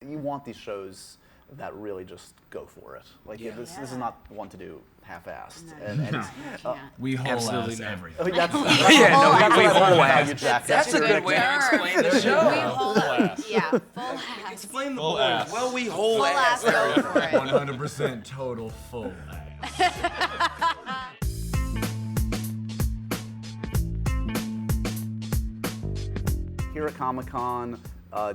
You want these shows that really just go for it. Like this is not one to do half-assed. We whole Absolutely ass not. everything. We That's a good way to explain the We show. whole ass. Yeah, full ass. Explain the Full boys. ass. Well, we whole Full ass. ass go for it. 100% total full ass. Here at Comic-Con,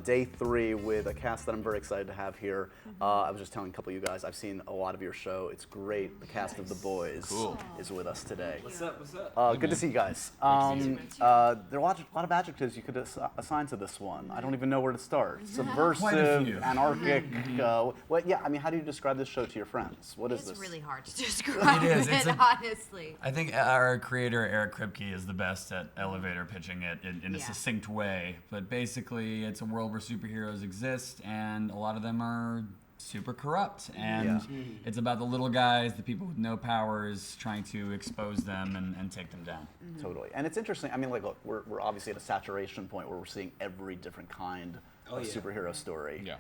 day 3 with a cast that I'm very excited to have here. I was just telling a couple of you guys, I've seen a lot of your show. It's great. The cast of The Boys is with us today. What's up? What's up? Good to see you guys. There are a lot of adjectives you could assign to this one. I don't even know where to start. Quite a Subversive, few. anarchic. How do you describe this show to your friends? What is It's this? really hard to describe It is. it, honestly. I think our creator, Eric Kripke, is the best at elevator pitching it in a succinct way. But basically, it's a world where superheroes exist, and a lot of them are super corrupt. And it's about the little guys, the people with no powers, trying to expose them and take them down. Totally. And it's interesting. I mean, like, look, we're obviously at a saturation point where we're seeing every different kind of superhero story. Yeah.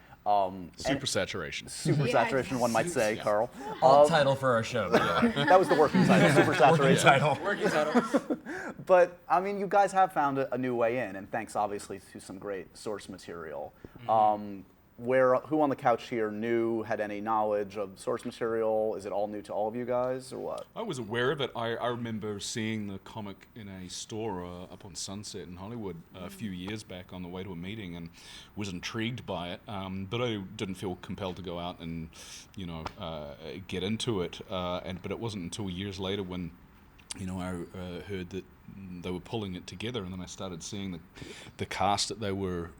Super saturation. Super saturation, one might say, Carl. Alt title for our show. That was the working title, super saturation. Working title. But, I mean, you guys have found a new way in, and thanks, obviously, to some great source material. Who on the couch here had any knowledge of source material? Is it all new to all of you guys, or what? I was aware of it. I remember seeing the comic in a store up on Sunset in Hollywood a few years back on the way to a meeting, and was intrigued by it. But I didn't feel compelled to go out and, get into it. But it wasn't until years later when, I heard that they were pulling it together, and then I started seeing the cast that they were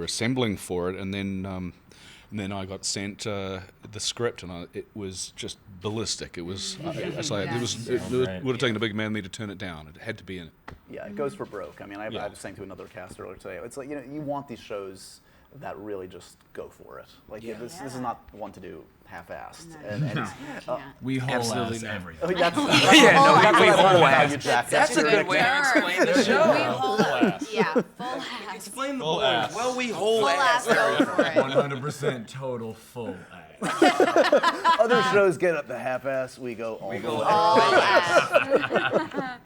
assembling for it, and then I got sent the script, and it was just ballistic. It was it would have taken a big man me to turn it down. It had to be in it. Yeah, it goes for broke. I mean, I was saying to another cast earlier today, it's like, you want these shows that really just go for it. Like this is not one to do half-assed. We whole Absolutely ass not. everything. We whole ass. That's a good way to explain the We show. whole ass. Yeah, full ass. Explain the Full boys. ass. Well, we whole Full ass. ass go for it. 100% total full ass. Other shows get up the half-ass, we go all the way. All ass.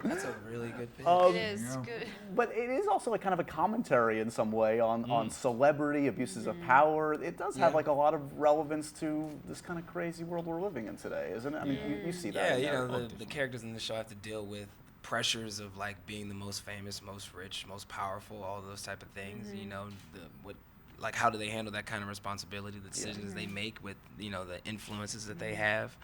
That's a really good pitch. It is good. But it is also like kind of a commentary in some way on celebrity, abuses of power. It does have like a lot of relevance to this kind of crazy world we're living in today, isn't it? I mean, you see that. Yeah, in there. the characters in the show have to deal with pressures of like being the most famous, most rich, most powerful, all those type of things. How do they handle that kind of responsibility, the decisions they make with, the influences that they have,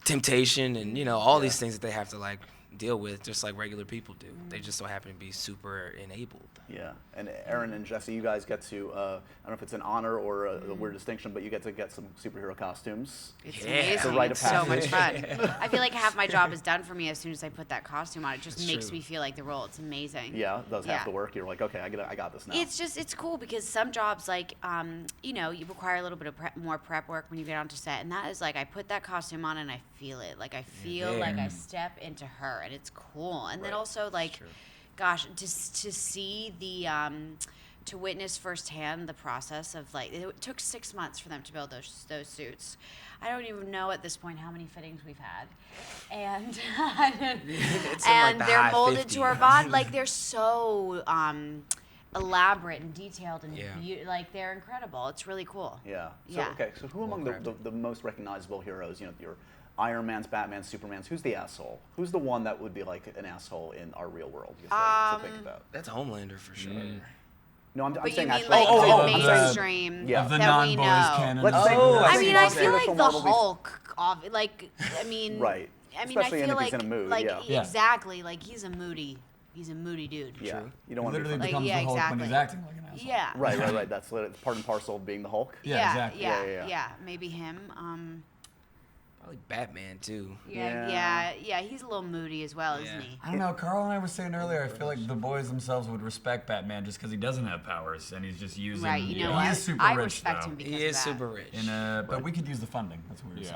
temptation, and, all these things that they have to like deal with just like regular people do. They just so happen to be super enabled. Yeah, and Aaron and Jesse, you guys get to, I don't know if it's an honor or a weird distinction, but you get to get some superhero costumes. It's Yeah. amazing. The rite of It's so much passage. fun. I feel like half my job is done for me as soon as I put that costume on. It just That's makes true. me feel like the role. It's amazing. Yeah, it does half Yeah. the work. You're like, okay, I got this now. It's cool because some jobs you require a little bit of more prep work when you get onto set, and that is like I put that costume on and I feel it. Like I feel like I step into her, and it's cool. And then also like, gosh, just to see the to witness firsthand the process of like it took 6 months for them to build those suits. I don't even know at this point how many fittings we've had, and It's in, like, the they're high molded 50. to our body. Like they're so elaborate and detailed and like they're incredible. It's really cool. Yeah. So, Yeah. okay, so who among the most recognizable heroes, your Iron Man's, Batman's, Superman's, who's the asshole? Who's the one that would be like an asshole in our real world, you think, to think about? That's Homelander for sure. No, I'm But saying you mean actually. like I'm the saying- mainstream Yeah. Of the that we non-boys know? canon. Let's say- Oh, let's I say mean, the I feel like official the Marvel movies- Hulk. I mean, Right. I mean, Especially I feel if he's like in a mood, like yeah. exactly like he's a moody dude. Yeah. True. You don't want to be Literally funny. becomes yeah, the Hulk when exactly. he's acting like an asshole. Yeah. Right. That's part and parcel of being the Hulk. Yeah, exactly. Yeah, Yeah. yeah. Maybe him. Probably Batman too. Yeah. He's a little moody as well, isn't he? I don't know. Carl and I were saying earlier, I feel like the boys themselves would respect Batman just because he doesn't have powers and he's just using. Right. You know He what? is super I rich, respect though. him because He of is that. super rich. But we could use the funding. That's what we were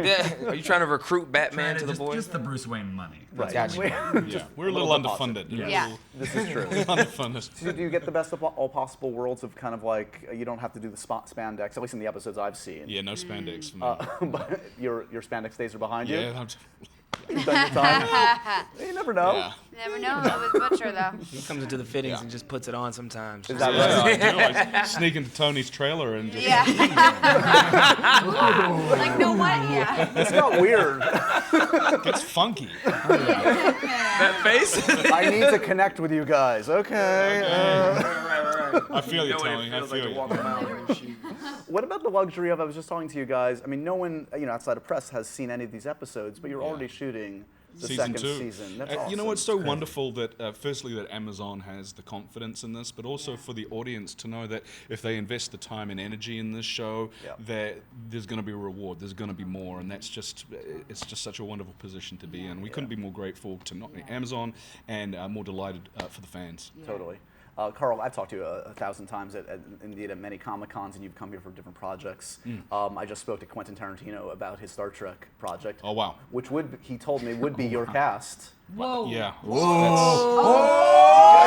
Yeah. saying. Are you trying to recruit Batman to the just, boys? just the Bruce Wayne money. Right. Gotcha. Yeah, we're a little little underfunded. Yeah. This is true. Underfunded. So do you get the best of all possible worlds of kind of like you don't have to do the spandex, at least in the episodes I've seen. Yeah, no spandex for me. But your spandex days are behind you. Yeah, You've done your time. You never know. yeah. Never know with Butcher though. He comes into the fittings and just puts it on sometimes. Is that Yeah, right? I do. I sneak into Tony's trailer and just Yeah. Like no what? Yeah. It's got weird. gets funky. That face? I need to connect with you guys. Okay. Right. I feel you, Tony. I feel you. What about the luxury of? I was just talking to you guys. I mean, no one, outside of press has seen any of these episodes, but you're already shooting the Season second 2. season. That's You awesome. know what's so wonderful that firstly that Amazon has the confidence in this, but also for the audience to know that if they invest the time and energy in this show, Yeah. that there's going to be a reward. There's going to be more, and it's just such a wonderful position to be in. We couldn't be more grateful to not Amazon, and more delighted for the fans. Totally. Carl, I've talked to you 1,000 times indeed at many Comic Cons, and you've come here for different projects. I just spoke to Quentin Tarantino about his Star Trek project. Oh wow! Which he told me would be your cast. Whoa. Yeah. Oh.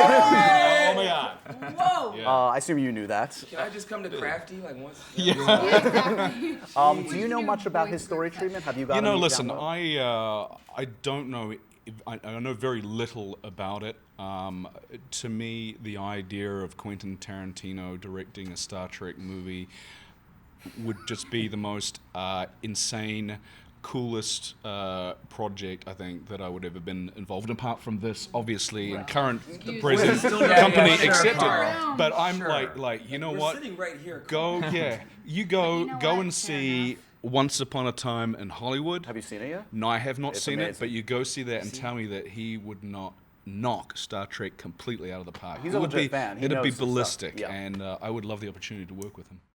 Oh my God! Whoa. Yeah. I assume you knew that. Can I just come to Crafty like once? Do you know much about his story treatment? Have you got? You know, any listen, download? I don't know. I know very little about it. To me, the idea of Quentin Tarantino directing a Star Trek movie would just be the most insane, coolest project I think that I would ever been involved in. Apart from this, obviously, and current present company accepted. Carl. But I'm like, you know what? Sitting right here. Go, yeah. You know go what? and see Once Upon a Time in Hollywood. Have you seen it yet? No, I have not It's seen it, amazing. but you go see that and tell me that he would not knock Star Trek completely out of the park. He's it a would legit be, fan. He it'd be knows his stuff. ballistic, Yeah. and I would love the opportunity to work with him.